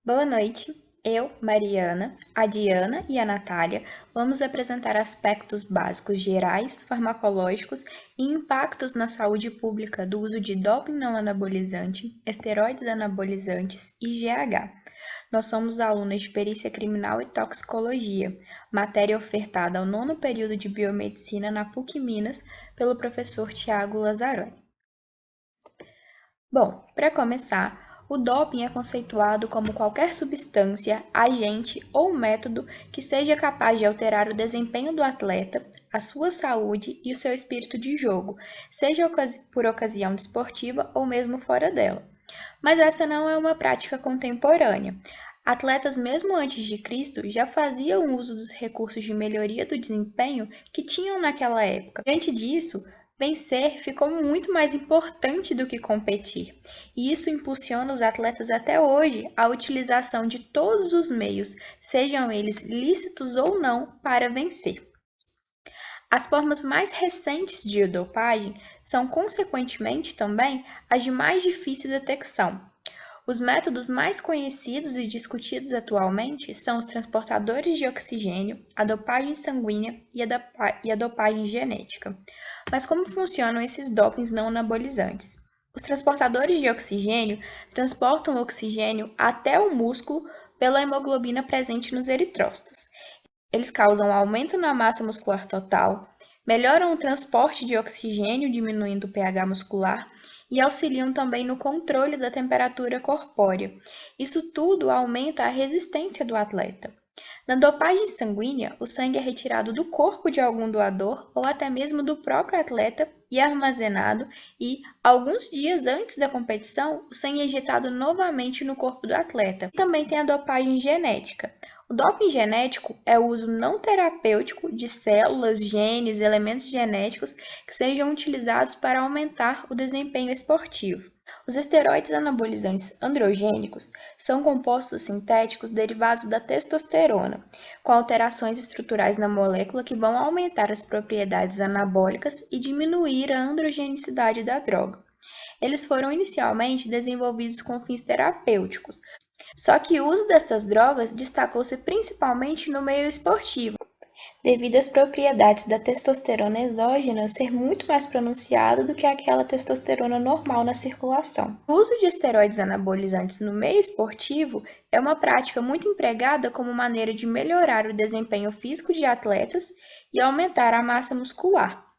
Boa noite. Eu, Mariana, a Diana e a Natália vamos apresentar aspectos básicos gerais, farmacológicos e impactos na saúde pública do uso de doping não anabolizante, esteroides anabolizantes e GH. Nós somos alunos de Perícia Criminal e Toxicologia, matéria ofertada ao nono período de Biomedicina na PUC Minas pelo professor Tiago Lazzaroni. Bom, para começar, o doping é conceituado como qualquer substância, agente ou método que seja capaz de alterar o desempenho do atleta, a sua saúde e o seu espírito de jogo, seja por ocasião desportiva ou mesmo fora dela. Mas essa não é uma prática contemporânea. Atletas, mesmo antes de Cristo, já faziam uso dos recursos de melhoria do desempenho que tinham naquela época. Diante disso, vencer ficou muito mais importante do que competir, e isso impulsiona os atletas até hoje à utilização de todos os meios, sejam eles lícitos ou não, para vencer. As formas mais recentes de dopagem são, consequentemente, também as de mais difícil detecção. Os métodos mais conhecidos e discutidos atualmente são os transportadores de oxigênio, a dopagem sanguínea e a dopagem genética. Mas como funcionam esses dopings não anabolizantes? Os transportadores de oxigênio transportam o oxigênio até o músculo pela hemoglobina presente nos eritrócitos. Eles causam aumento na massa muscular total, melhoram o transporte de oxigênio, diminuindo o pH muscular, e auxiliam também no controle da temperatura corpórea. Isso tudo aumenta a resistência do atleta. Na dopagem sanguínea, o sangue é retirado do corpo de algum doador ou até mesmo do próprio atleta e armazenado, e, alguns dias antes da competição, o sangue é injetado novamente no corpo do atleta. Também tem a dopagem genética. O doping genético é o uso não terapêutico de células, genes, elementos genéticos que sejam utilizados para aumentar o desempenho esportivo. Os esteroides anabolizantes androgênicos são compostos sintéticos derivados da testosterona, com alterações estruturais na molécula que vão aumentar as propriedades anabólicas e diminuir a androgenicidade da droga. Eles foram inicialmente desenvolvidos com fins terapêuticos, só que o uso dessas drogas destacou-se principalmente no meio esportivo, devido às propriedades da testosterona exógena ser muito mais pronunciada do que aquela testosterona normal na circulação. O uso de esteroides anabolizantes no meio esportivo é uma prática muito empregada como maneira de melhorar o desempenho físico de atletas e aumentar a massa muscular.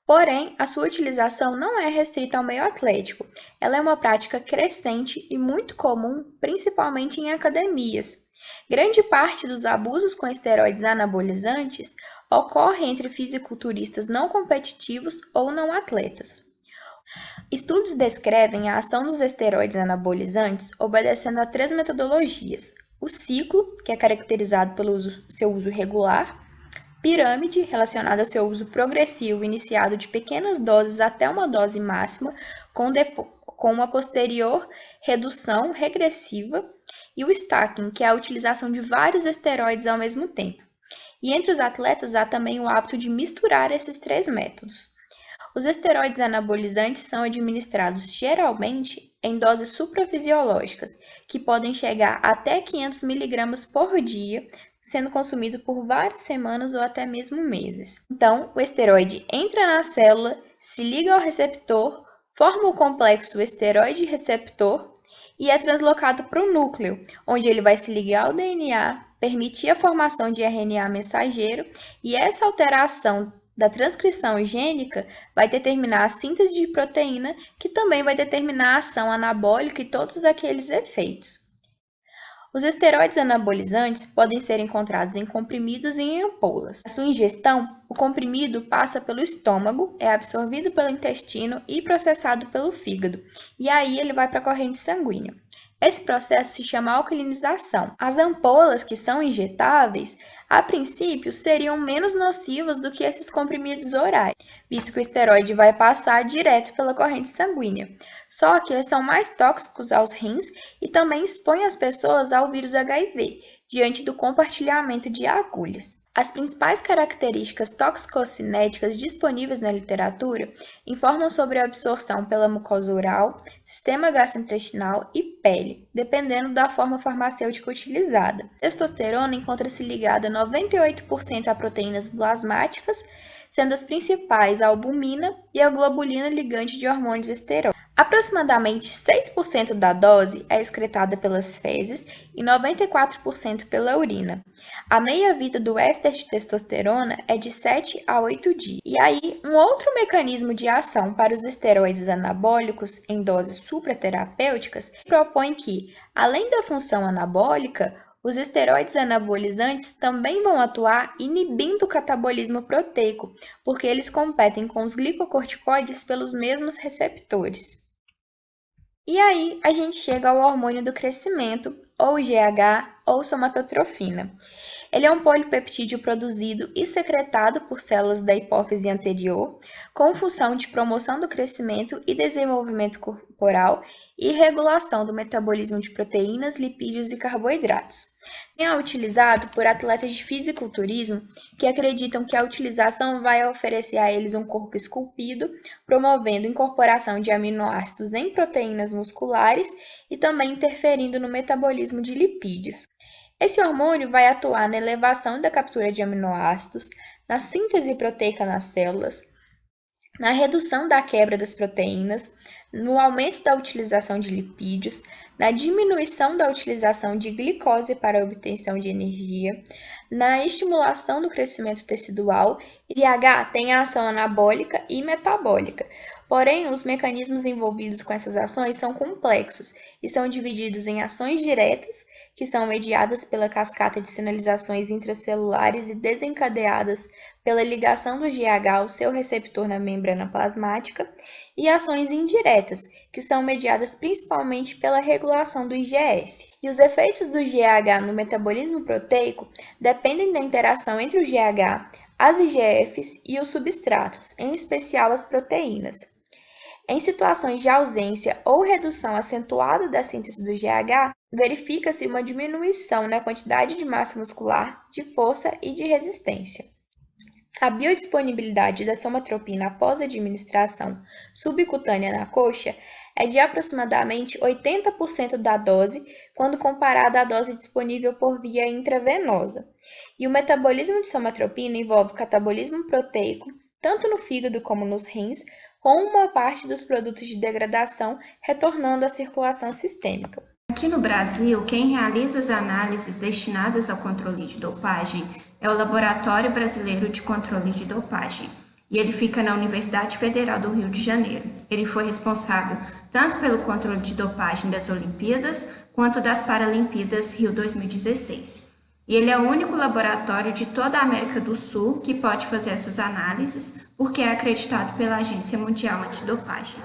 Porém, a sua utilização não é restrita ao meio atlético. Ela é uma prática crescente e muito comum, principalmente em academias. Grande parte dos abusos com esteroides anabolizantes ocorre entre fisiculturistas não competitivos ou não atletas. Estudos descrevem a ação dos esteroides anabolizantes obedecendo a três metodologias: o ciclo, que é caracterizado pelo seu uso regular; pirâmide, relacionada ao seu uso progressivo iniciado de pequenas doses até uma dose máxima, com uma posterior redução regressiva; e o stacking, que é a utilização de vários esteroides ao mesmo tempo. E entre os atletas há também o hábito de misturar esses três métodos. Os esteroides anabolizantes são administrados geralmente em doses suprafisiológicas, que podem chegar até 500 mg por dia, sendo consumido por várias semanas ou até mesmo meses. Então, o esteroide entra na célula, se liga ao receptor, forma o complexo esteroide-receptor e é translocado para o núcleo, onde ele vai se ligar ao DNA, permitir a formação de RNA mensageiro, e essa alteração da transcrição gênica vai determinar a síntese de proteína, que também vai determinar a ação anabólica e todos aqueles efeitos. Os esteroides anabolizantes podem ser encontrados em comprimidos e em ampolas. Na sua ingestão, o comprimido passa pelo estômago, é absorvido pelo intestino e processado pelo fígado, e aí ele vai para a corrente sanguínea. Esse processo se chama alcalinização. As ampolas, que são injetáveis, a princípio seriam menos nocivas do que esses comprimidos orais, visto que o esteroide vai passar direto pela corrente sanguínea. Só que eles são mais tóxicos aos rins e também expõem as pessoas ao vírus HIV, diante do compartilhamento de agulhas. As principais características toxicocinéticas disponíveis na literatura informam sobre a absorção pela mucosa oral, sistema gastrointestinal e pele, dependendo da forma farmacêutica utilizada. A testosterona encontra-se ligada 98% a proteínas plasmáticas, sendo as principais a albumina e a globulina ligante de hormônios esteroides. Aproximadamente 6% da dose é excretada pelas fezes e 94% pela urina. A meia-vida do éster de testosterona é de 7 a 8 dias. E aí, um outro mecanismo de ação para os esteroides anabólicos em doses supraterapêuticas propõe que, além da função anabólica, os esteroides anabolizantes também vão atuar inibindo o catabolismo proteico, porque eles competem com os glicocorticoides pelos mesmos receptores. E aí a gente chega ao hormônio do crescimento, ou GH, ou somatotrofina. Ele é um polipeptídeo produzido e secretado por células da hipófise anterior, com função de promoção do crescimento e desenvolvimento corporal e regulação do metabolismo de proteínas, lipídios e carboidratos. É utilizado por atletas de fisiculturismo que acreditam que a utilização vai oferecer a eles um corpo esculpido, promovendo incorporação de aminoácidos em proteínas musculares e também interferindo no metabolismo de lipídios. Esse hormônio vai atuar na elevação da captura de aminoácidos, na síntese proteica nas células, na redução da quebra das proteínas, no aumento da utilização de lipídios, na diminuição da utilização de glicose para a obtenção de energia, na estimulação do crescimento tecidual. E GH tem a ação anabólica e metabólica. Porém, os mecanismos envolvidos com essas ações são complexos e são divididos em ações diretas, que são mediadas pela cascata de sinalizações intracelulares e desencadeadas pela ligação do GH ao seu receptor na membrana plasmática, e ações indiretas, que são mediadas principalmente pela regulação do IGF. E os efeitos do GH no metabolismo proteico dependem da interação entre o GH, as IGFs e os substratos, em especial as proteínas. Em situações de ausência ou redução acentuada da síntese do GH, verifica-se uma diminuição na quantidade de massa muscular, de força e de resistência. A biodisponibilidade da somatropina após administração subcutânea na coxa é de aproximadamente 80% da dose, quando comparada à dose disponível por via intravenosa. E o metabolismo de somatropina envolve o catabolismo proteico, tanto no fígado como nos rins, com uma parte dos produtos de degradação retornando à circulação sistêmica. Aqui no Brasil, quem realiza as análises destinadas ao controle de dopagem é o Laboratório Brasileiro de Controle de Dopagem, e ele fica na Universidade Federal do Rio de Janeiro. Ele foi responsável tanto pelo controle de dopagem das Olimpíadas quanto das Paralimpíadas Rio 2016. E ele é o único laboratório de toda a América do Sul que pode fazer essas análises, porque é acreditado pela Agência Mundial Antidopagem.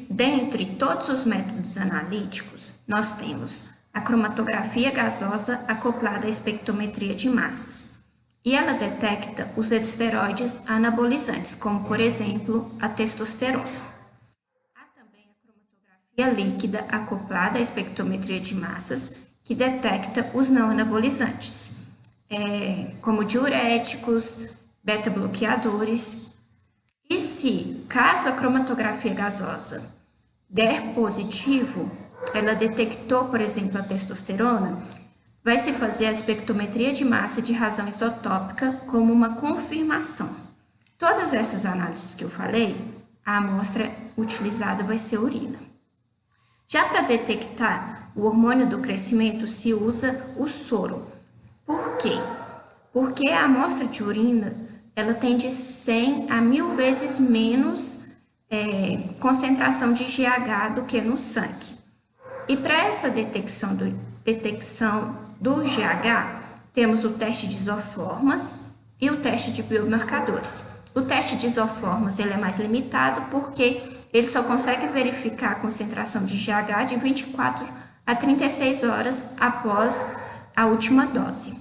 Dentre todos os métodos analíticos, nós temos a cromatografia gasosa acoplada à espectrometria de massas. E ela detecta os esteroides anabolizantes, como, por exemplo, a testosterona. Há também a cromatografia líquida acoplada à espectrometria de massas, que detecta os não anabolizantes, como diuréticos, beta-bloqueadores. E se, caso a cromatografia gasosa der positivo, ela detectou, por exemplo, a testosterona, vai se fazer a espectrometria de massa de razão isotópica como uma confirmação. Todas essas análises que eu falei, a amostra utilizada vai ser urina. Já para detectar o hormônio do crescimento, se usa o soro. Por quê? Porque a amostra de urina ela tem de 100 a 1000 vezes menos concentração de GH do que no sangue. E para essa detecção do GH, temos o teste de isoformas e o teste de biomarcadores. O teste de isoformas ele é mais limitado porque ele só consegue verificar a concentração de GH de 24 a 36 horas após a última dose.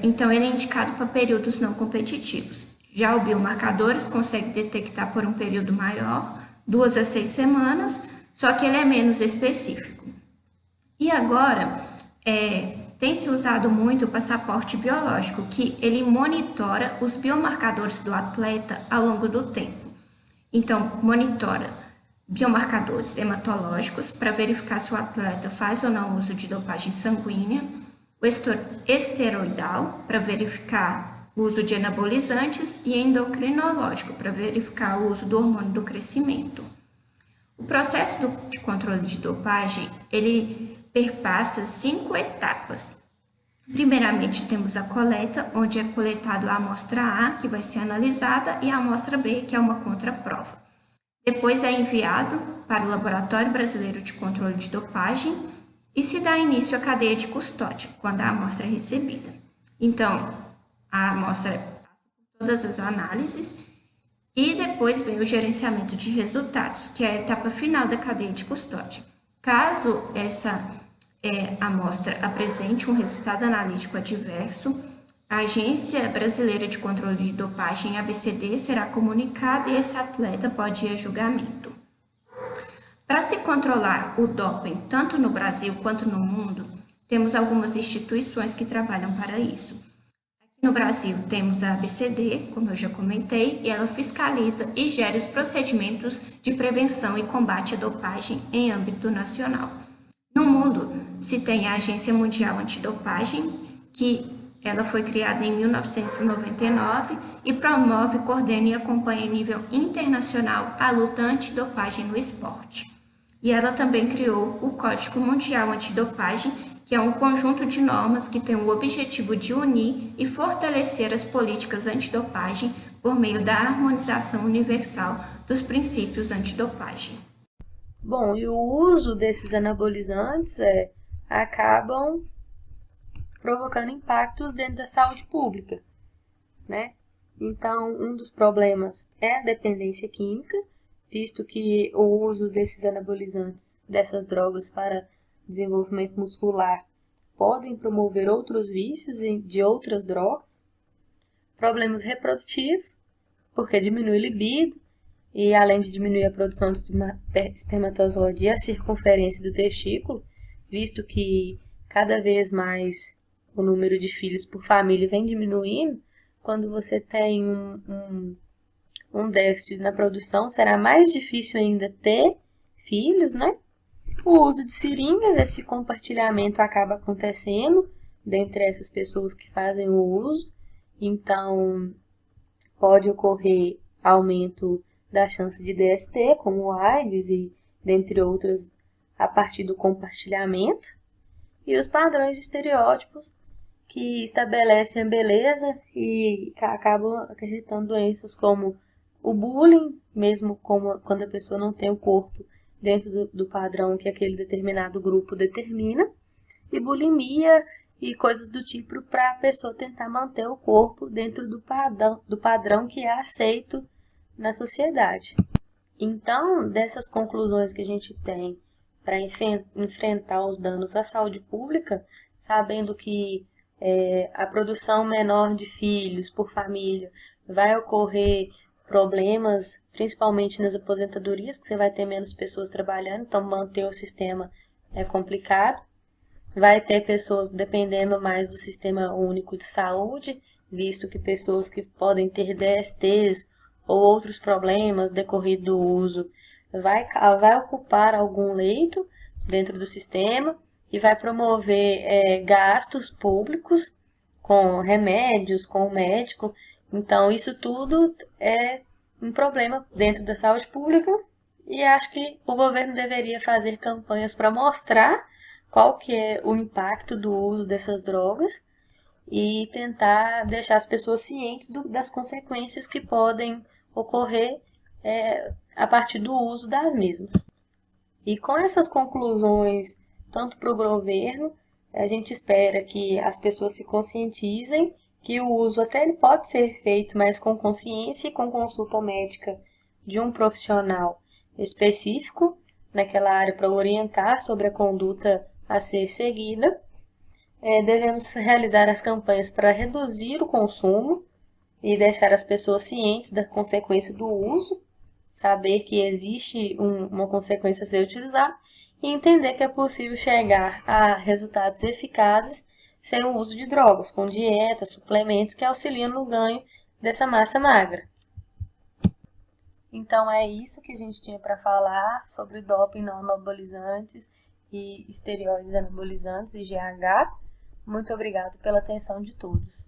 Então, ele é indicado para períodos não competitivos. Já o biomarcadores consegue detectar por um período maior, 2 a 6 semanas, só que ele é menos específico. E agora, tem se usado muito o passaporte biológico, que ele monitora os biomarcadores do atleta ao longo do tempo. Então, monitora biomarcadores hematológicos para verificar se o atleta faz ou não uso de dopagem sanguínea, o esteroidal para verificar o uso de anabolizantes e endocrinológico para verificar o uso do hormônio do crescimento. O processo de controle de dopagem, ele perpassa 5 etapas. Primeiramente, temos a coleta, onde é coletado a amostra A, que vai ser analisada, e a amostra B, que é uma contraprova. Depois é enviado para o Laboratório Brasileiro de Controle de Dopagem e se dá início à cadeia de custódia, quando a amostra é recebida. Então, a amostra passa por todas as análises e depois vem o gerenciamento de resultados, que é a etapa final da cadeia de custódia. Caso essa amostra apresente um resultado analítico adverso, a Agência Brasileira de Controle de Dopagem, ABCD, será comunicada e esse atleta pode ir a julgamento. Para se controlar o doping, tanto no Brasil quanto no mundo, temos algumas instituições que trabalham para isso. Aqui no Brasil temos a ABCD, como eu já comentei, e ela fiscaliza e gera os procedimentos de prevenção e combate à dopagem em âmbito nacional. No mundo, se tem a Agência Mundial Antidopagem, que ela foi criada em 1999 e promove, coordena e acompanha em nível internacional a luta antidopagem no esporte. E ela também criou o Código Mundial Antidopagem, que é um conjunto de normas que tem o objetivo de unir e fortalecer as políticas antidopagem por meio da harmonização universal dos princípios antidopagem. Bom, e o uso desses anabolizantes acabam provocando impactos dentro da saúde pública, né? Então, um dos problemas é a dependência química, visto que o uso desses anabolizantes, dessas drogas para desenvolvimento muscular, podem promover outros vícios de outras drogas. Problemas reprodutivos, porque diminui o libido, e além de diminuir a produção de espermatozoide e a circunferência do testículo, visto que cada vez mais o número de filhos por família vem diminuindo, quando você tem um déficit na produção, será mais difícil ainda ter filhos, né? O uso de seringas, esse compartilhamento acaba acontecendo dentre essas pessoas que fazem o uso, então pode ocorrer aumento da chance de DST, como AIDS e dentre outras, a partir do compartilhamento, e os padrões de estereótipos que estabelecem a beleza e acabam acarretando doenças como o bullying, mesmo quando a pessoa não tem o corpo dentro do padrão que aquele determinado grupo determina, e bulimia e coisas do tipo para a pessoa tentar manter o corpo dentro do padrão que é aceito na sociedade. Então, dessas conclusões que a gente tem para enfrentar os danos à saúde pública, sabendo que a produção menor de filhos por família vai ocorrer problemas, principalmente nas aposentadorias, que você vai ter menos pessoas trabalhando, então manter o sistema é complicado. Vai ter pessoas dependendo mais do Sistema Único de Saúde, visto que pessoas que podem ter DSTs ou outros problemas decorrido do uso vai ocupar algum leito dentro do sistema e vai promover gastos públicos com remédios, com o médico. Então, isso tudo é um problema dentro da saúde pública e acho que o governo deveria fazer campanhas para mostrar qual que é o impacto do uso dessas drogas e tentar deixar as pessoas cientes das consequências que podem ocorrer a partir do uso das mesmas. E com essas conclusões, tanto para o governo, a gente espera que as pessoas se conscientizem que o uso até ele pode ser feito, mas com consciência e com consulta médica de um profissional específico naquela área para orientar sobre a conduta a ser seguida. Devemos realizar as campanhas para reduzir o consumo e deixar as pessoas cientes da consequência do uso, saber que existe uma consequência a ser utilizada e entender que é possível chegar a resultados eficazes sem o uso de drogas, com dietas, suplementos que auxiliam no ganho dessa massa magra. Então é isso que a gente tinha para falar sobre doping não anabolizantes e esteroides anabolizantes, IGH. Muito obrigado pela atenção de todos.